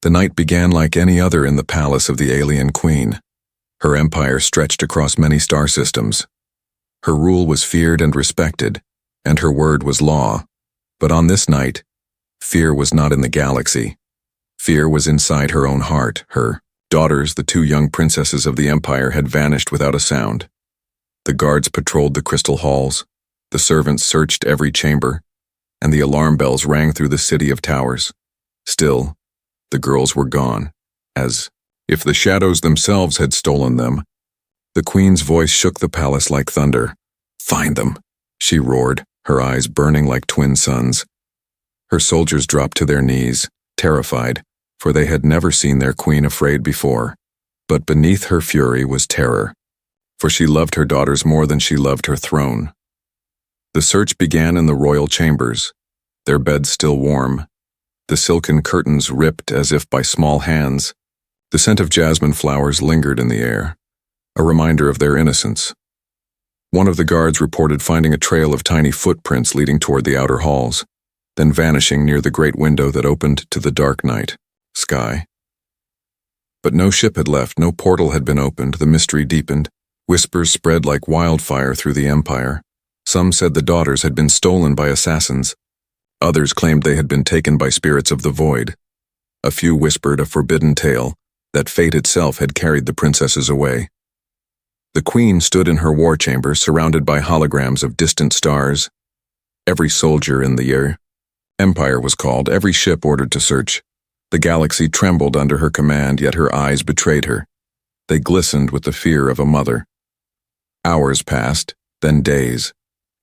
The night began like any other in the palace of the alien queen. Her empire stretched across many star systems. Her rule was feared and respected, and her word was law. But on this night, fear was not in the galaxy. Fear was inside her own heart. Her daughters, the two young princesses of the empire, had vanished without a sound. The guards patrolled the crystal halls, the servants searched every chamber, and the alarm bells rang through the city of towers. Still, the girls were gone, as if the shadows themselves had stolen them. The queen's voice shook the palace like thunder. "Find them," she roared, her eyes burning like twin suns. Her soldiers dropped to their knees, terrified, for they had never seen their queen afraid before. But beneath her fury was terror, for she loved her daughters more than she loved her throne. The search began in the royal chambers, their beds still warm, the silken curtains ripped as if by small hands. The scent of jasmine flowers lingered in the air, a reminder of their innocence. One of the guards reported finding a trail of tiny footprints leading toward the outer halls, then vanishing near the great window that opened to the dark night sky. But no ship had left, no portal had been opened. The mystery deepened. Whispers spread like wildfire through the empire. Some said the daughters had been stolen by assassins. Others claimed they had been taken by spirits of the void. A few whispered a forbidden tale, that fate itself had carried the princesses away. The queen stood in her war chamber, surrounded by holograms of distant stars. Every soldier in the empire was called, every ship ordered to search. The galaxy trembled under her command, yet her eyes betrayed her. They glistened with the fear of a mother. Hours passed, then days,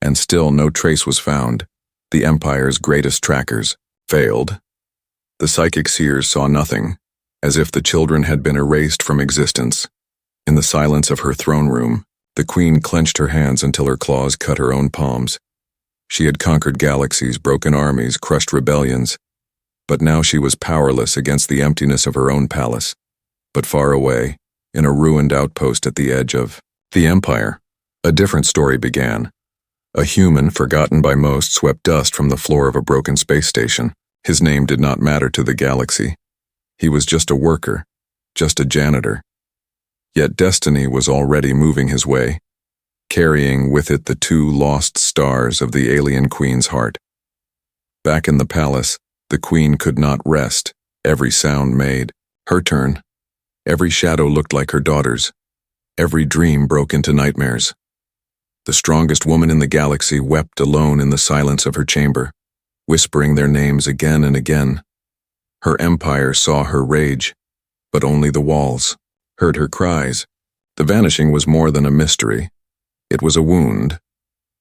and still no trace was found. The empire's greatest trackers failed. The psychic seers saw nothing, as if the children had been erased from existence. In the silence of her throne room, the queen clenched her hands until her claws cut her own palms. She had conquered galaxies, broken armies, crushed rebellions, but now she was powerless against the emptiness of her own palace. But far away, in a ruined outpost at the edge of the empire, a different story began. A human, forgotten by most, swept dust from the floor of a broken space station. His name did not matter to the galaxy. He was just a worker, just a janitor. Yet destiny was already moving his way, carrying with it the two lost stars of the alien queen's heart. Back in the palace, the queen could not rest. Every sound made her turn. Every shadow looked like her daughter's. Every dream broke into nightmares. The strongest woman in the galaxy wept alone in the silence of her chamber, whispering their names again and again. Her empire saw her rage, but only the walls heard her cries. The vanishing was more than a mystery. It was a wound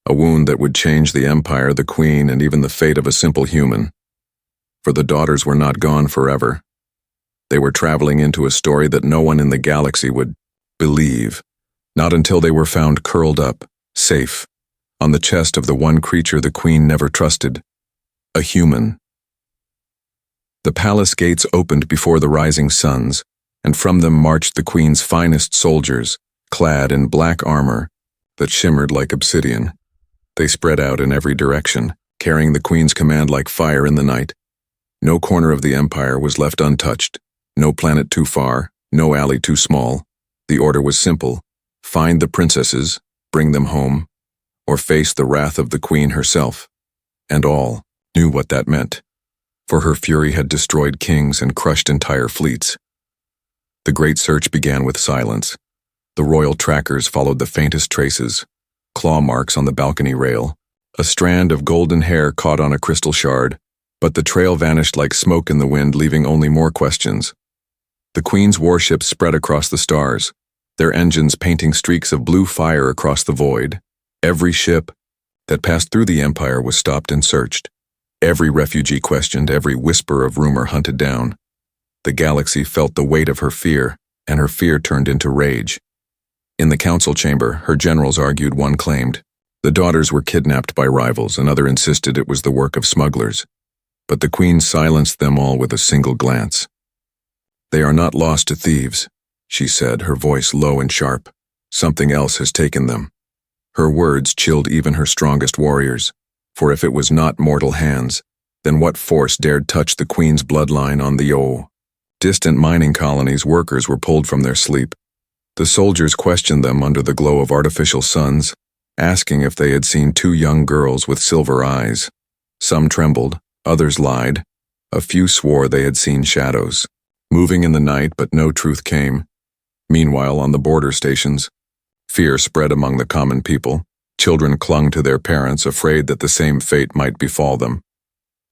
that would change the empire, the queen, and even the fate of a simple human. For the daughters were not gone forever. They were traveling into a story that no one in the galaxy would believe, not until they were found curled up, safe, on the chest of the one creature the queen never trusted, a human. The palace gates opened before the rising suns, and from them marched the queen's finest soldiers, clad in black armor that shimmered like obsidian. They spread out in every direction, carrying the queen's command like fire in the night. No corner of the empire was left untouched, no planet too far, no alley too small. The order was simple: find the princesses, bring them home, or face the wrath of the queen herself. And all knew what that meant, for her fury had destroyed kings and crushed entire fleets. The great search began with silence. The royal trackers followed the faintest traces, claw marks on the balcony rail, a strand of golden hair caught on a crystal shard, but the trail vanished like smoke in the wind, leaving only more questions. The queen's warships spread across the stars, their engines painting streaks of blue fire across the void. Every ship that passed through the empire was stopped and searched. Every refugee questioned, every whisper of rumor hunted down. The galaxy felt the weight of her fear, and her fear turned into rage. In the council chamber, her generals argued. One claimed the daughters were kidnapped by rivals, another insisted it was the work of smugglers. But the queen silenced them all with a single glance. "They are not lost to thieves," she said, her voice low and sharp. "Something else has taken them." Her words chilled even her strongest warriors, for if it was not mortal hands, then what force dared touch the queen's bloodline on the Distant mining colonies' workers were pulled from their sleep. The soldiers questioned them under the glow of artificial suns, asking if they had seen two young girls with silver eyes. Some trembled, others lied. A few swore they had seen shadows, moving in the night, but no truth came. Meanwhile, on the border stations, fear spread among the common people. Children clung to their parents, afraid that the same fate might befall them.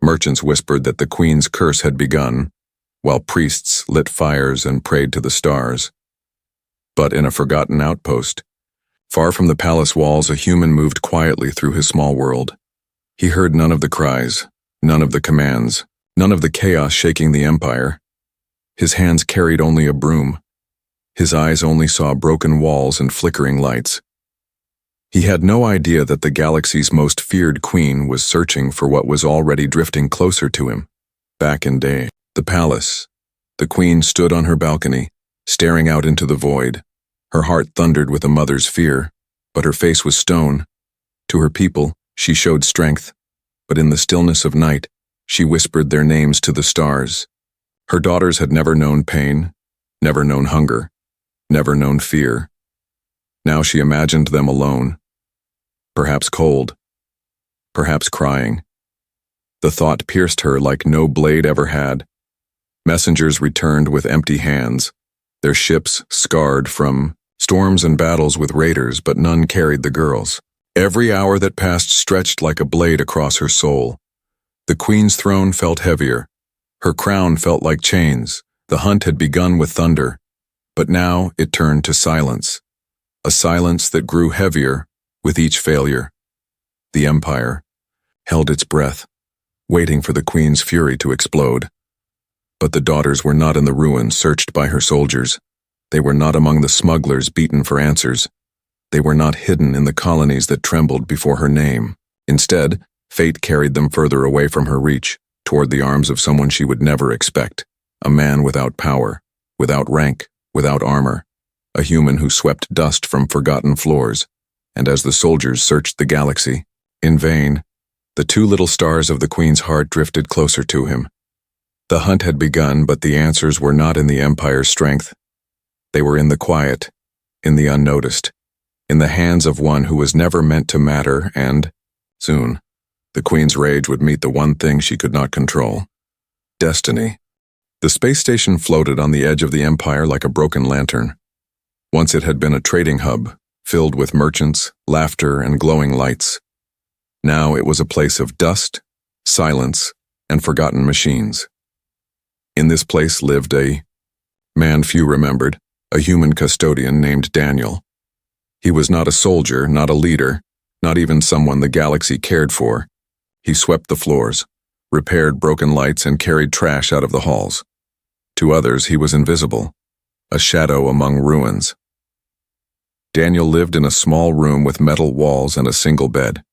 Merchants whispered that the Queen's curse had begun, while priests lit fires and prayed to the stars. But in a forgotten outpost, far from the palace walls, a human moved quietly through his small world. He heard none of the cries, none of the commands, none of the chaos shaking the empire. His hands carried only a broom. His eyes only saw broken walls and flickering lights. He had no idea that the galaxy's most feared queen was searching for what was already drifting closer to him. Back in day, the palace. The queen stood on her balcony, staring out into the void. Her heart thundered with a mother's fear, but her face was stone. To her people, she showed strength, but in the stillness of night, she whispered their names to the stars. Her daughters had never known pain, never known hunger, never known fear. Now she imagined them alone, perhaps cold, perhaps crying. The thought pierced her like no blade ever had. Messengers returned with empty hands, their ships scarred from storms and battles with raiders, but none carried the girls. Every hour that passed stretched like a blade across her soul. The queen's throne felt heavier. Her crown felt like chains. The hunt had begun with thunder, but now it turned to silence. A silence that grew heavier with each failure. The empire held its breath, waiting for the queen's fury to explode. But the daughters were not in the ruins searched by her soldiers. They were not among the smugglers beaten for answers. They were not hidden in the colonies that trembled before her name. Instead, fate carried them further away from her reach, toward the arms of someone she would never expect. A man without power, without rank, without armor. A human who swept dust from forgotten floors. And as the soldiers searched the galaxy, in vain, the two little stars of the queen's heart drifted closer to him. The hunt had begun, but the answers were not in the empire's strength. They were in the quiet, in the unnoticed, in the hands of one who was never meant to matter, and, soon, the queen's rage would meet the one thing she could not control: destiny. The space station floated on the edge of the empire like a broken lantern. Once it had been a trading hub, filled with merchants, laughter, and glowing lights. Now it was a place of dust, silence, and forgotten machines. In this place lived a man few remembered, a human custodian named Daniel. He was not a soldier, not a leader, not even someone the galaxy cared for. He swept the floors, repaired broken lights, and carried trash out of the halls. To others, he was invisible, a shadow among ruins. Daniel lived in a small room with metal walls and a single bed.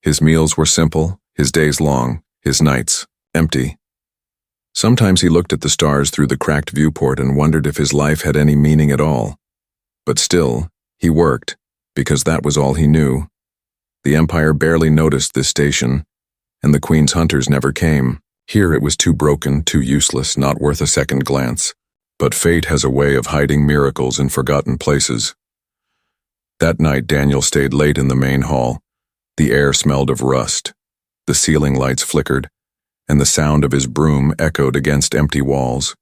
His meals were simple, his days long, his nights empty. Sometimes he looked at the stars through the cracked viewport and wondered if his life had any meaning at all. But still, he worked, because that was all he knew. The Empire barely noticed this station, and the Queen's hunters never came. Here it was too broken, too useless, not worth a second glance. But fate has a way of hiding miracles in forgotten places. That night, Daniel stayed late in the main hall. The air smelled of rust. The ceiling lights flickered, and the sound of his broom echoed against empty walls.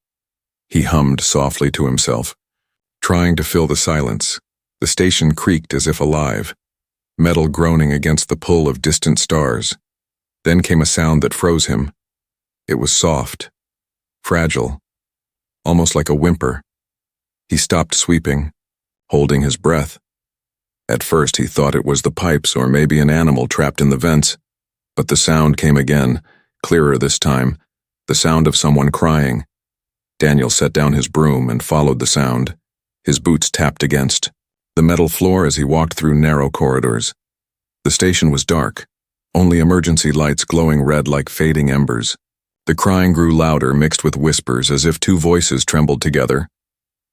He hummed softly to himself, trying to fill the silence. The station creaked as if alive, metal groaning against the pull of distant stars. Then came a sound that froze him. It was soft, fragile, almost like a whimper. He stopped sweeping, holding his breath. At first he thought it was the pipes or maybe an animal trapped in the vents, but the sound came again, clearer this time, the sound of someone crying. Daniel set down his broom and followed the sound. His boots tapped against the metal floor as he walked through narrow corridors. The station was dark, only emergency lights glowing red like fading embers. The crying grew louder, mixed with whispers, as if two voices trembled together.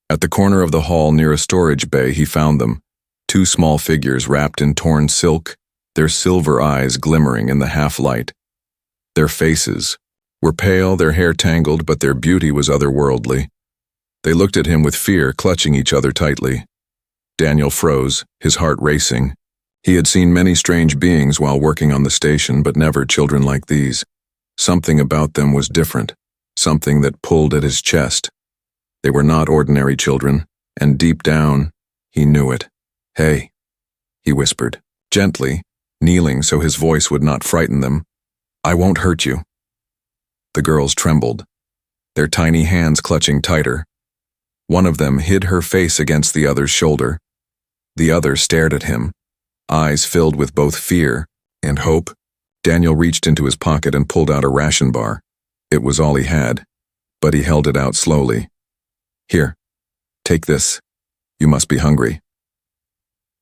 At the corner of the hall near a storage bay, he found them, two small figures wrapped in torn silk, their silver eyes glimmering in the half-light. Their faces, were pale, their hair tangled, but their beauty was otherworldly. They looked at him with fear, clutching each other tightly. Daniel froze, his heart racing. He had seen many strange beings while working on the station, but never children like these. Something about them was different, something that pulled at his chest. They were not ordinary children, and deep down, he knew it. "Hey," he whispered, gently, kneeling so his voice would not frighten them. "I won't hurt you." The girls trembled, their tiny hands clutching tighter. One of them hid her face against the other's shoulder. The other stared at him, eyes filled with both fear and hope. Daniel reached into his pocket and pulled out a ration bar. It was all he had, but he held it out slowly. "Here, take this. You must be hungry."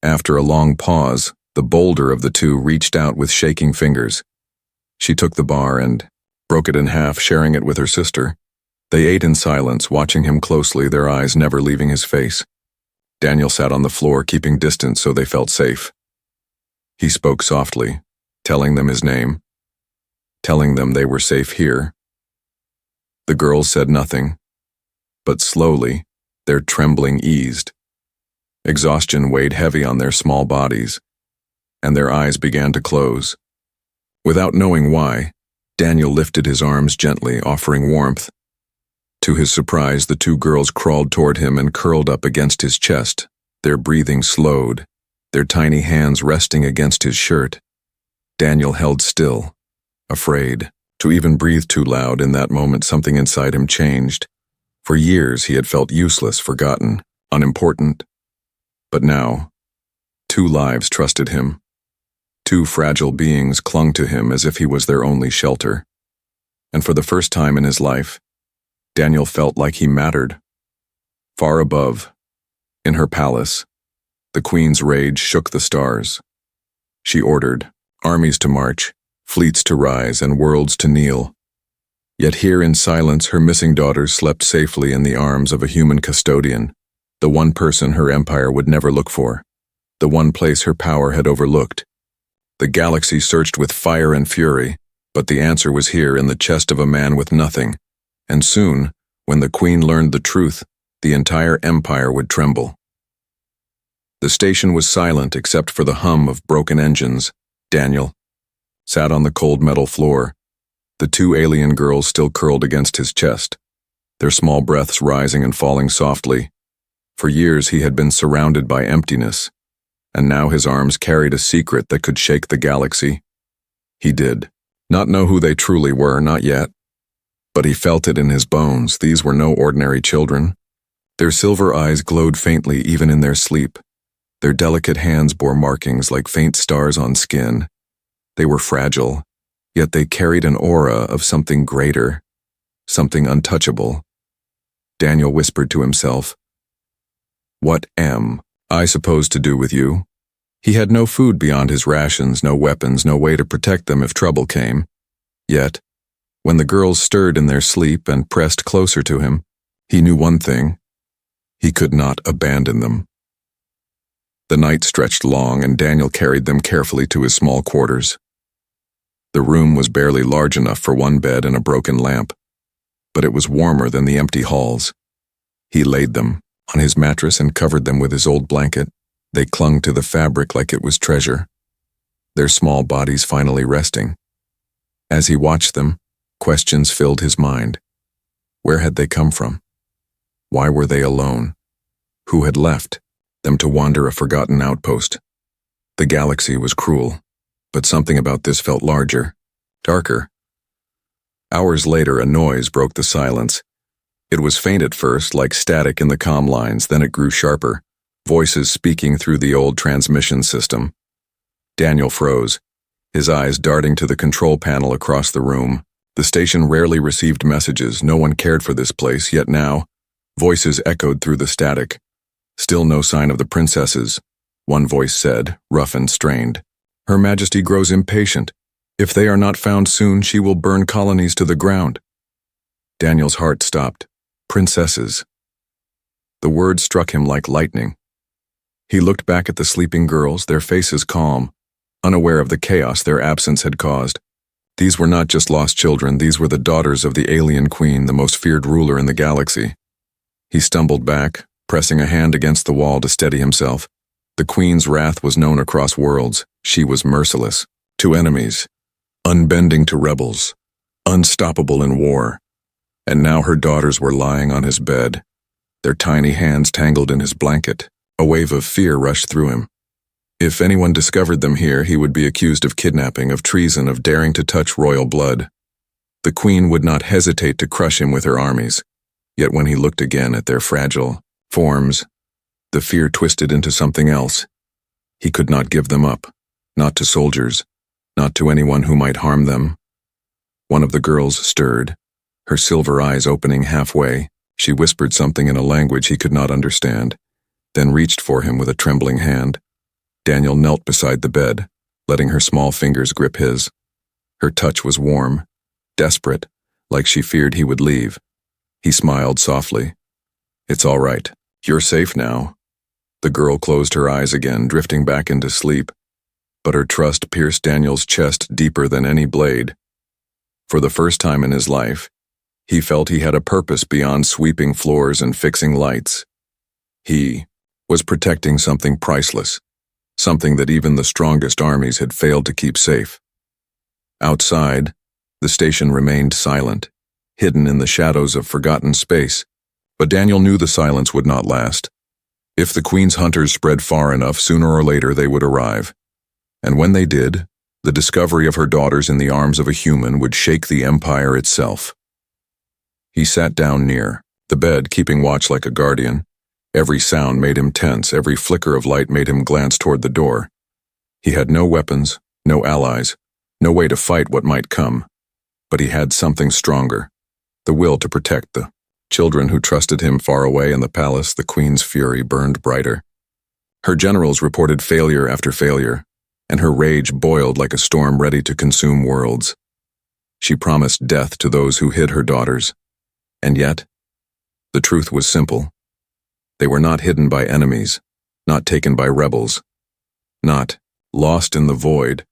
After a long pause, the bolder of the two reached out with shaking fingers. She took the bar and broke it in half, sharing it with her sister. They ate in silence, watching him closely, their eyes never leaving his face. Daniel sat on the floor, keeping distance so they felt safe. He spoke softly, telling them his name, telling them they were safe here. The girls said nothing, but slowly, their trembling eased. Exhaustion weighed heavy on their small bodies, and their eyes began to close. Without knowing why, Daniel lifted his arms gently, offering warmth. To his surprise, the two girls crawled toward him and curled up against his chest, their breathing slowed, their tiny hands resting against his shirt. Daniel held still, afraid. To even breathe too loud in that moment, something inside him changed. For years he had felt useless, forgotten, unimportant. But now, two lives trusted him. Two fragile beings clung to him as if he was their only shelter. And for the first time in his life, Daniel felt like he mattered. Far above, in her palace, the queen's rage shook the stars. She ordered armies to march, fleets to rise, and worlds to kneel. Yet here in silence, her missing daughters slept safely in the arms of a human custodian, the one person her empire would never look for, the one place her power had overlooked. The galaxy searched with fire and fury, but the answer was here in the chest of a man with nothing. And soon, when the queen learned the truth, the entire empire would tremble. The station was silent except for the hum of broken engines. Daniel sat on the cold metal floor, the two alien girls still curled against his chest, their small breaths rising and falling softly. For years he had been surrounded by emptiness, and now his arms carried a secret that could shake the galaxy. He did not know who they truly were, not yet. But he felt it in his bones. These were no ordinary children. Their silver eyes glowed faintly even in their sleep. Their delicate hands bore markings like faint stars on skin. They were fragile, yet they carried an aura of something greater, something untouchable. Daniel whispered to himself, "What am I supposed to do with you?" He had no food beyond his rations, no weapons, no way to protect them if trouble came. Yet, when the girls stirred in their sleep and pressed closer to him, he knew one thing: he could not abandon them. The night stretched long, and Daniel carried them carefully to his small quarters. The room was barely large enough for one bed and a broken lamp, but it was warmer than the empty halls. He laid them on his mattress and covered them with his old blanket. They clung to the fabric like it was treasure, their small bodies finally resting. As he watched them, questions filled his mind. Where had they come from? Why were they alone? Who had left them to wander a forgotten outpost? The galaxy was cruel, but something about this felt larger, darker. Hours later, a noise broke the silence. It was faint at first, like static in the comm lines, then it grew sharper, voices speaking through the old transmission system. Daniel froze, his eyes darting to the control panel across the room. The station rarely received messages, no one cared for this place, yet now, voices echoed through the static. Still no sign of the princesses, one voice said, rough and strained. Her Majesty grows impatient. If they are not found soon, she will burn colonies to the ground. Daniel's heart stopped. Princesses. The word struck him like lightning. He looked back at the sleeping girls, their faces calm, unaware of the chaos their absence had caused. These were not just lost children, these were the daughters of the alien queen, the most feared ruler in the galaxy. He stumbled back, pressing a hand against the wall to steady himself. The queen's wrath was known across worlds. She was merciless to enemies, unbending to rebels, unstoppable in war. And now her daughters were lying on his bed, their tiny hands tangled in his blanket. A wave of fear rushed through him. If anyone discovered them here, he would be accused of kidnapping, of treason, of daring to touch royal blood. The queen would not hesitate to crush him with her armies. Yet when he looked again at their fragile forms, the fear twisted into something else. He could not give them up, not to soldiers, not to anyone who might harm them. One of the girls stirred, her silver eyes opening halfway. She whispered something in a language he could not understand, then reached for him with a trembling hand. Daniel knelt beside the bed, letting her small fingers grip his. Her touch was warm, desperate, like she feared he would leave. He smiled softly. "It's all right. You're safe now." The girl closed her eyes again, drifting back into sleep. But her trust pierced Daniel's chest deeper than any blade. For the first time in his life, he felt he had a purpose beyond sweeping floors and fixing lights. He was protecting something priceless, something that even the strongest armies had failed to keep safe. Outside, the station remained silent, hidden in the shadows of forgotten space, but Daniel knew the silence would not last. If the Queen's hunters spread far enough, sooner or later they would arrive. And when they did, the discovery of her daughters in the arms of a human would shake the Empire itself. He sat down near the bed, keeping watch like a guardian. Every sound made him tense, every flicker of light made him glance toward the door. He had no weapons, no allies, no way to fight what might come. But he had something stronger, the will to protect the children who trusted him. Far away in the palace, the Queen's fury burned brighter. Her generals reported failure after failure, and her rage boiled like a storm ready to consume worlds. She promised death to those who hid her daughters. And yet, the truth was simple. They were not hidden by enemies, not taken by rebels, not lost in the void.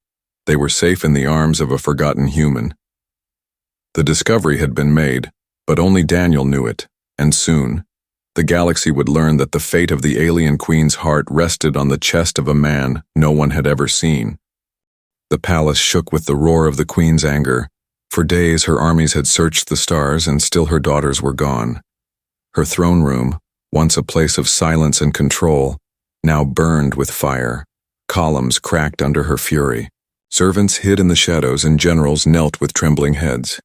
They were safe in the arms of a forgotten human. The discovery had been made, but only Daniel knew it, and soon, the galaxy would learn that the fate of the alien queen's heart rested on the chest of a man no one had ever seen. The palace shook with the roar of the queen's anger. For days her armies had searched the stars, and still her daughters were gone. Her throne room, once a place of silence and control, now burned with fire. Columns cracked under her fury. Servants hid in the shadows, and generals knelt with trembling heads.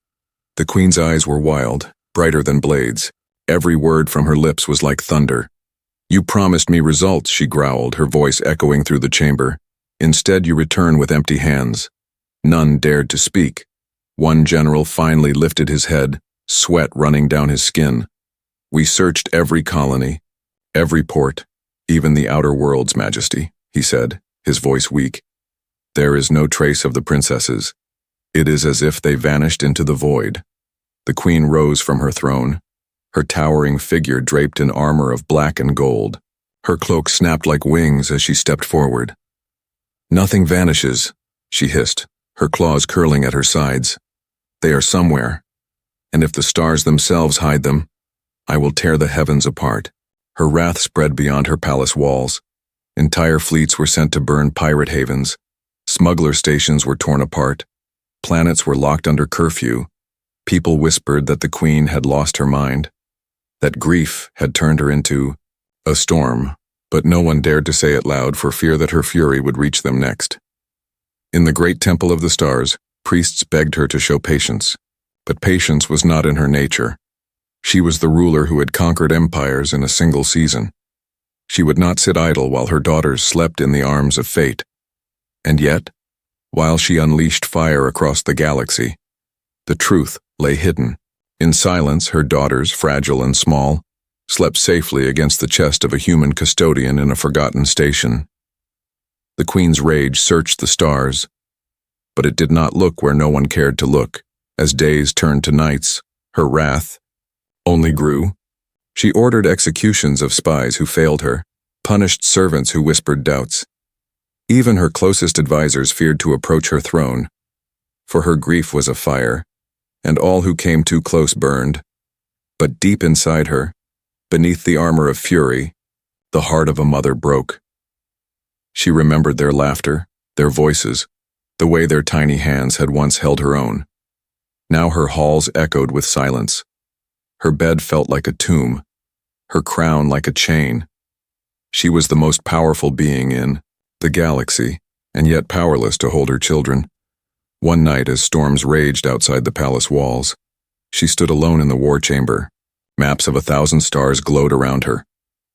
The queen's eyes were wild, brighter than blades. Every word from her lips was like thunder. "You promised me results," she growled, her voice echoing through the chamber. "Instead, you return with empty hands." None dared to speak. One general finally lifted his head, sweat running down his skin. "We searched every colony, every port, even the outer worlds, Majesty," he said, his voice weak. "There is no trace of the princesses. It is as if they vanished into the void." The queen rose from her throne, her towering figure draped in armor of black and gold. Her cloak snapped like wings as she stepped forward. "Nothing vanishes," she hissed, her claws curling at her sides. "They are somewhere, and if the stars themselves hide them, I will tear the heavens apart." Her wrath spread beyond her palace walls. Entire fleets were sent to burn pirate havens. Smuggler stations were torn apart. Planets were locked under curfew. People whispered that the queen had lost her mind, that grief had turned her into a storm, but no one dared to say it loud for fear that her fury would reach them next. In the great temple of the stars, priests begged her to show patience, but patience was not in her nature. She was the ruler who had conquered empires in a single season. She would not sit idle while her daughters slept in the arms of fate. And yet, while she unleashed fire across the galaxy, the truth lay hidden. In silence, her daughters, fragile and small, slept safely against the chest of a human custodian in a forgotten station. The queen's rage searched the stars, but it did not look where no one cared to look. As days turned to nights, her wrath only grew. She ordered executions of spies who failed her, punished servants who whispered doubts. Even her closest advisors feared to approach her throne. for her grief was a fire, and all who came too close burned. But deep inside her, beneath the armor of fury, the heart of a mother broke. She remembered their laughter, their voices, the way their tiny hands had once held her own. Now her halls echoed with silence. Her bed felt like a tomb, her crown like a chain. She was the most powerful being in the galaxy, and yet powerless to hold her children. One night, as storms raged outside the palace walls, she stood alone in the war chamber. Maps of 1,000 stars glowed around her,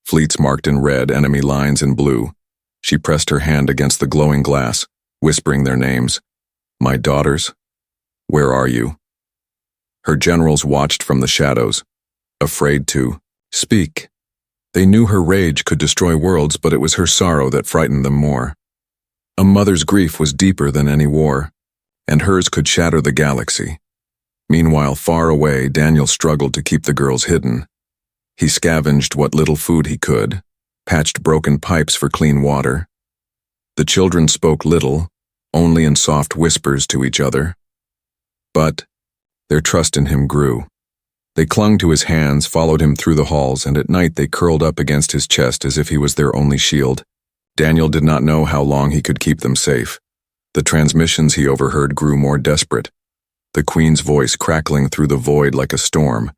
fleets marked in red, enemy lines in blue. She pressed her hand against the glowing glass, whispering their names. "My daughters, where are you?" Her generals watched from the shadows, afraid to speak. They knew her rage could destroy worlds, but it was her sorrow that frightened them more. A mother's grief was deeper than any war, and hers could shatter the galaxy. Meanwhile, far away, Daniel struggled to keep the girls hidden. He scavenged what little food he could, patched broken pipes for clean water. The children spoke little, only in soft whispers to each other. But their trust in him grew. They clung to his hands, followed him through the halls, and at night they curled up against his chest as if he was their only shield. Daniel did not know how long he could keep them safe. The transmissions he overheard grew more desperate, the Queen's voice crackling through the void like a storm.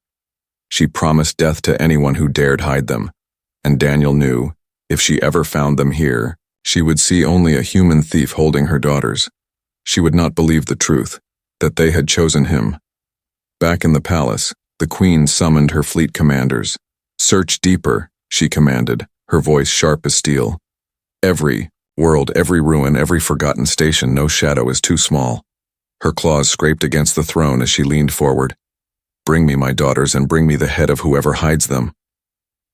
She promised death to anyone who dared hide them, and Daniel knew, if she ever found them here, she would see only a human thief holding her daughters. She would not believe the truth, that they had chosen him. Back in the palace, the Queen summoned her fleet commanders. "Search deeper," she commanded, her voice sharp as steel. "Every world, every ruin, every forgotten station, no shadow is too small." Her claws scraped against the throne as she leaned forward. "Bring me my daughters, and bring me the head of whoever hides them."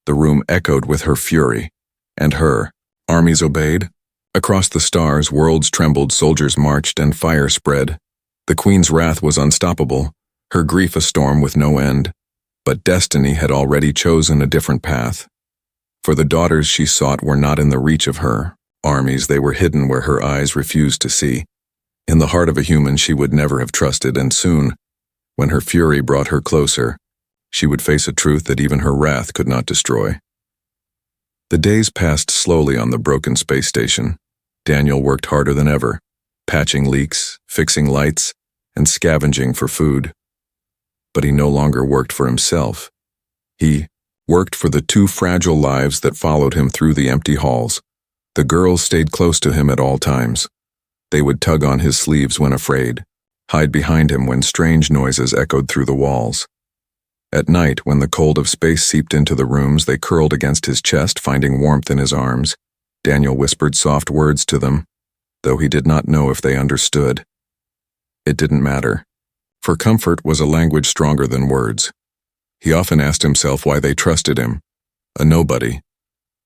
The room echoed with her fury, and her armies obeyed. Across the stars, worlds trembled, soldiers marched, and fire spread. The Queen's wrath was unstoppable, her grief a storm with no end. But destiny had already chosen a different path. For the daughters she sought were not in the reach of her armies, they were hidden where her eyes refused to see. In the heart of a human she would never have trusted, and soon, when her fury brought her closer, she would face a truth that even her wrath could not destroy. The days passed slowly on the broken space station. Daniel worked harder than ever, patching leaks, fixing lights, and scavenging for food. But he no longer worked for himself. He worked for the two fragile lives that followed him through the empty halls. The girls stayed close to him at all times. They would tug on his sleeves when afraid, hide behind him when strange noises echoed through the walls. At night, when the cold of space seeped into the rooms, they curled against his chest, finding warmth in his arms. Daniel whispered soft words to them, though he did not know if they understood. It didn't matter, for comfort was a language stronger than words. He often asked himself why they trusted him, a nobody,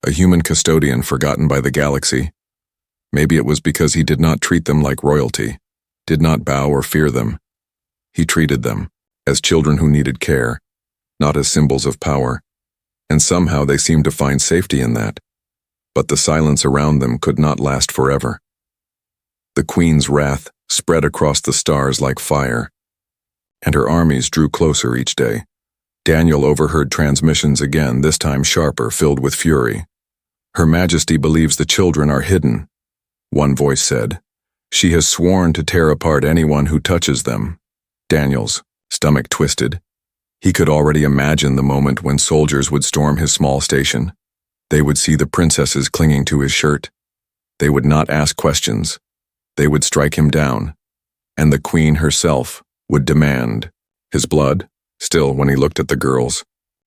a human custodian forgotten by the galaxy. Maybe it was because he did not treat them like royalty, did not bow or fear them. He treated them as children who needed care, not as symbols of power, and somehow they seemed to find safety in that. But the silence around them could not last forever. The Queen's wrath spread across the stars like fire, and her armies drew closer each day. Daniel overheard transmissions again, this time sharper, filled with fury. "Her Majesty believes the children are hidden," one voice said. "She has sworn to tear apart anyone who touches them." Daniel's stomach twisted. He could already imagine the moment when soldiers would storm his small station. They would see the princesses clinging to his shirt. They would not ask questions. They would strike him down. And the Queen herself would demand his blood. Still, when he looked at the girls,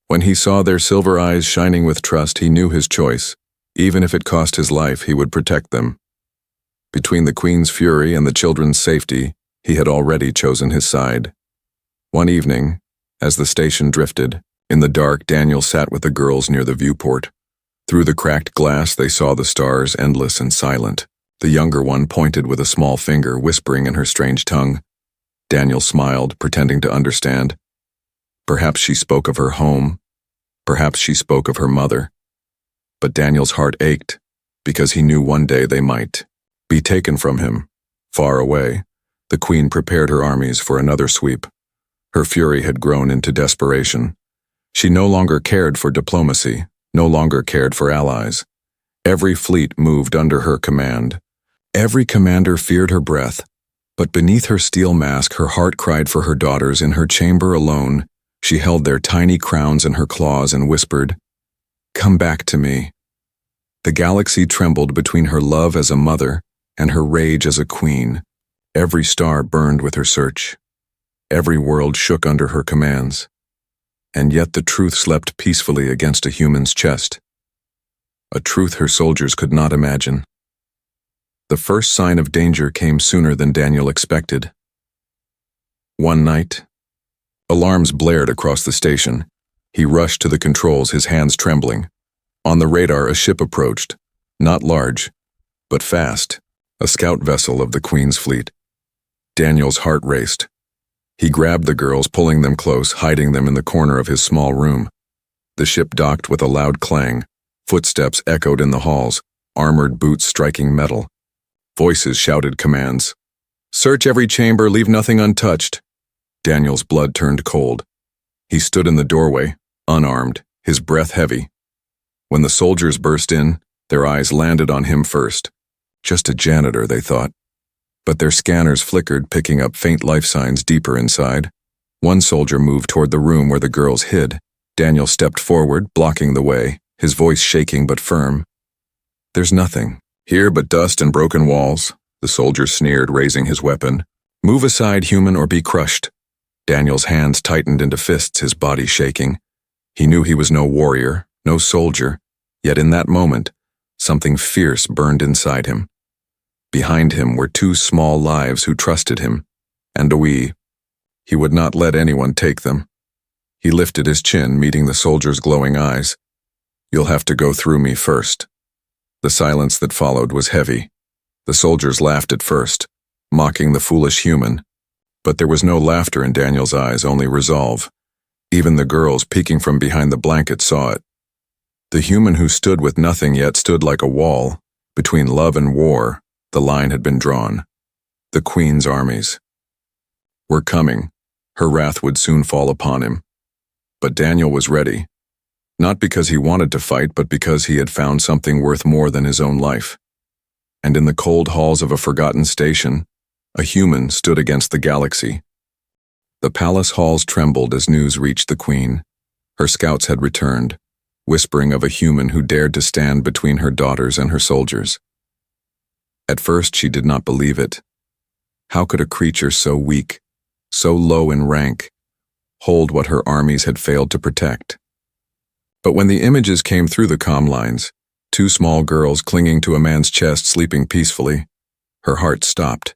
when he saw their silver eyes shining with trust, he knew his choice. Even if it cost his life, he would protect them. Between the Queen's fury and the children's safety, he had already chosen his side. One evening, as the station drifted, in the dark, Daniel sat with the girls near the viewport. Through the cracked glass, they saw the stars, endless and silent. The younger one pointed with a small finger, whispering in her strange tongue. Daniel smiled, pretending to understand. Perhaps she spoke of her home. Perhaps she spoke of her mother. But Daniel's heart ached, because he knew one day they might be taken from him, far away. The queen prepared her armies for another sweep. Her fury had grown into desperation. She no longer cared for diplomacy, no longer cared for allies. Every fleet moved under her command. Every commander feared her breath, but beneath her steel mask her heart cried for her daughters. In her chamber alone, she held their tiny crowns in her claws and whispered, "Come back to me." The galaxy trembled between her love as a mother and her rage as a queen. Every star burned with her search. Every world shook under her commands. And yet the truth slept peacefully against a human's chest. A truth her soldiers could not imagine. The first sign of danger came sooner than Daniel expected. One night, alarms blared across the station. He rushed to the controls, his hands trembling. On the radar, a ship approached, not large, but fast, a scout vessel of the Queen's fleet. Daniel's heart raced. He grabbed the girls, pulling them close, hiding them in the corner of his small room. The ship docked with a loud clang. Footsteps echoed in the halls, armored boots striking metal. Voices shouted commands. "Search every chamber, leave nothing untouched." Daniel's blood turned cold. He stood in the doorway, unarmed, his breath heavy. When the soldiers burst in, their eyes landed on him first. Just a janitor, they thought. But their scanners flickered, picking up faint life signs deeper inside. One soldier moved toward the room where the girls hid. Daniel stepped forward, blocking the way, his voice shaking but firm. "There's nothing here but dust and broken walls," the soldier sneered, raising his weapon. "Move aside, human, or be crushed." Daniel's hands tightened into fists, his body shaking. He knew he was no warrior, no soldier, yet in that moment, something fierce burned inside him. Behind him were two small lives who trusted him, and he would not let anyone take them. He lifted his chin, meeting the soldier's glowing eyes. "You'll have to go through me first." The silence that followed was heavy. The soldiers laughed at first, mocking the foolish human. But there was no laughter in Daniel's eyes, only resolve. Even the girls peeking from behind the blanket saw it. The human who stood with nothing yet stood like a wall. Between love and war, the line had been drawn. The Queen's armies were coming. Her wrath would soon fall upon him. But Daniel was ready. Not because he wanted to fight, but because he had found something worth more than his own life. And in the cold halls of a forgotten station, a human stood against the galaxy. The palace halls trembled as news reached the Queen. Her scouts had returned, whispering of a human who dared to stand between her daughters and her soldiers. At first she did not believe it. How could a creature so weak, so low in rank, hold what her armies had failed to protect? But when the images came through the comm lines, two small girls clinging to a man's chest sleeping peacefully, her heart stopped.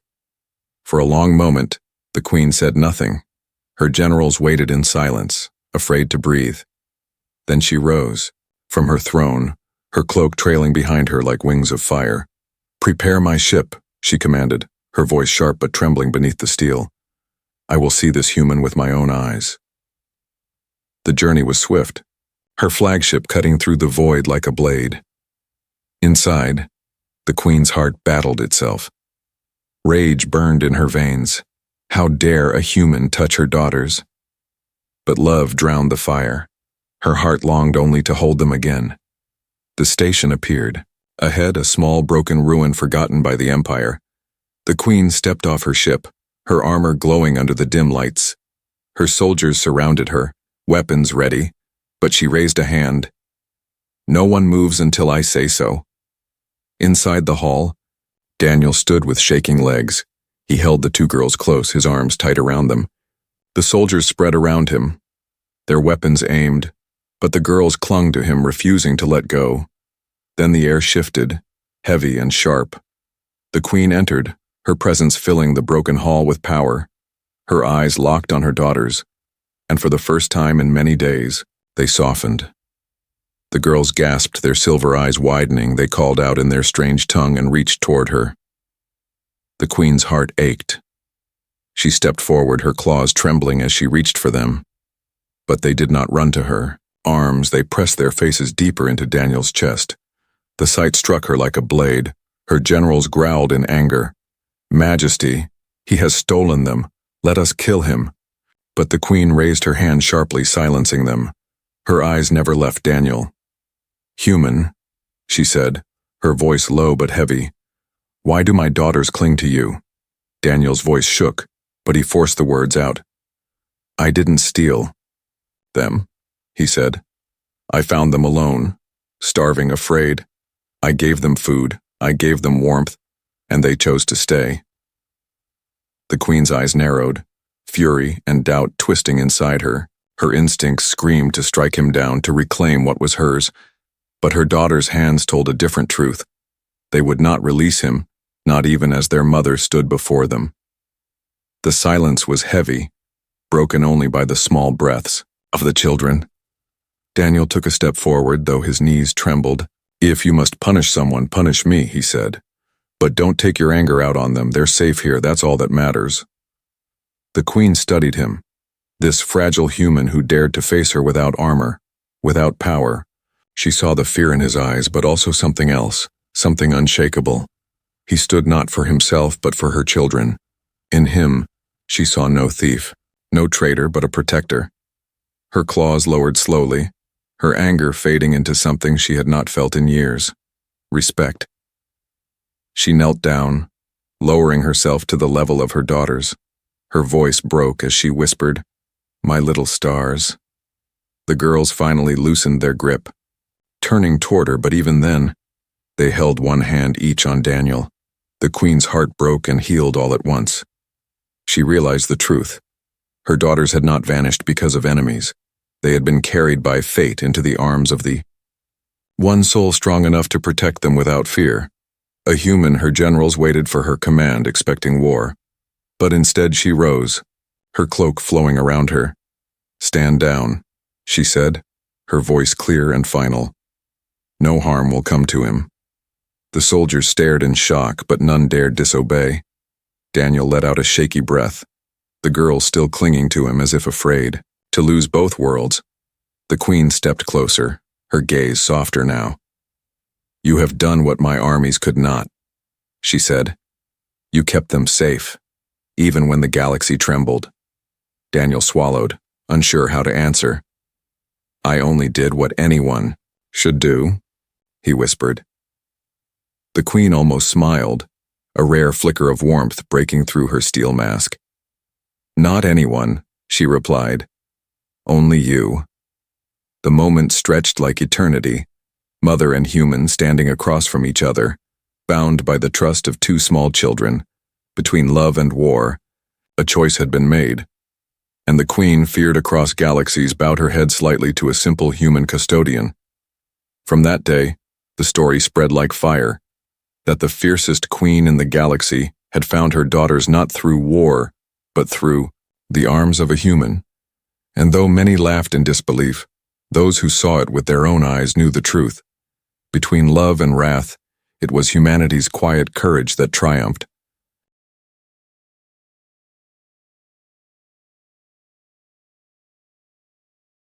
For a long moment, the Queen said nothing. Her generals waited in silence, afraid to breathe. Then she rose, from her throne, her cloak trailing behind her like wings of fire. "Prepare my ship," she commanded, her voice sharp but trembling beneath the steel. "I will see this human with my own eyes." The journey was swift, her flagship cutting through the void like a blade. Inside, the Queen's heart battled itself. Rage burned in her veins. How dare a human touch her daughters? But love drowned the fire. Her heart longed only to hold them again. The station appeared. Ahead, a small broken ruin forgotten by the Empire. The Queen stepped off her ship, her armor glowing under the dim lights. Her soldiers surrounded her, weapons ready, but she raised a hand. "No one moves until I say so." Inside the hall, Daniel stood with shaking legs. He held the two girls close, his arms tight around them. The soldiers spread around him, their weapons aimed, but the girls clung to him, refusing to let go. Then the air shifted, heavy and sharp. The Queen entered, her presence filling the broken hall with power. Her eyes locked on her daughters, and for the first time in many days, they softened. The girls gasped, their silver eyes widening. They called out in their strange tongue and reached toward her. The Queen's heart ached. She stepped forward, her claws trembling as she reached for them. But they did not run to her. Arms, they pressed their faces deeper into Daniel's chest. The sight struck her like a blade. Her generals growled in anger. "Majesty, He has stolen them. Let us kill him. But the queen raised her hand sharply, silencing them. Her eyes never left Daniel. Human, she said, her voice low but heavy. Why do my daughters cling to you? Daniel's voice shook, but he forced the words out. I didn't steal them, he said. I found them alone, starving, afraid. I gave them food, I gave them warmth, and they chose to stay. The queen's eyes narrowed, fury and doubt twisting inside her. Her instincts screamed to strike him down, to reclaim what was hers. But her daughter's hands told a different truth. They would not release him, not even as their mother stood before them. The silence was heavy, broken only by the small breaths of the children. Daniel took a step forward, though his knees trembled. If you must punish someone, punish me, he said. But don't take your anger out on them. They're safe here, that's all that matters. The queen studied him, this fragile human who dared to face her without armor, without power. She saw the fear in his eyes, but also something else, something unshakable. He stood not for himself, but for her children. In him, she saw no thief, no traitor, but a protector. Her claws lowered slowly, her anger fading into something she had not felt in years. Respect. She knelt down, lowering herself to the level of her daughters. Her voice broke as she whispered, "My little stars." The girls finally loosened their grip, turning toward her, but even then, they held one hand each on Daniel. The queen's heart broke and healed all at once. She realized the truth. Her daughters had not vanished because of enemies. They had been carried by fate into the arms of the one soul strong enough to protect them without fear. A human, her generals waited for her command, expecting war. But instead she rose, her cloak flowing around her. "Stand down," she said, her voice clear and final. "No harm will come to him." The soldiers stared in shock, but none dared disobey. Daniel let out a shaky breath, the girls still clinging to him as if afraid to lose both worlds. The queen stepped closer, her gaze softer now. "You have done what my armies could not," she said. "You kept them safe, even when the galaxy trembled." Daniel swallowed, unsure how to answer. "I only did what anyone should do," he whispered. The queen almost smiled, a rare flicker of warmth breaking through her steel mask. "Not anyone," she replied. "Only you." The moment stretched like eternity, mother and human standing across from each other, bound by the trust of two small children. Between love and war, a choice had been made. And the queen, feared across galaxies, bowed her head slightly to a simple human custodian. From that day, the story spread like fire, that the fiercest queen in the galaxy had found her daughters not through war, but through the arms of a human. And though many laughed in disbelief, those who saw it with their own eyes knew the truth. Between love and wrath, it was humanity's quiet courage that triumphed.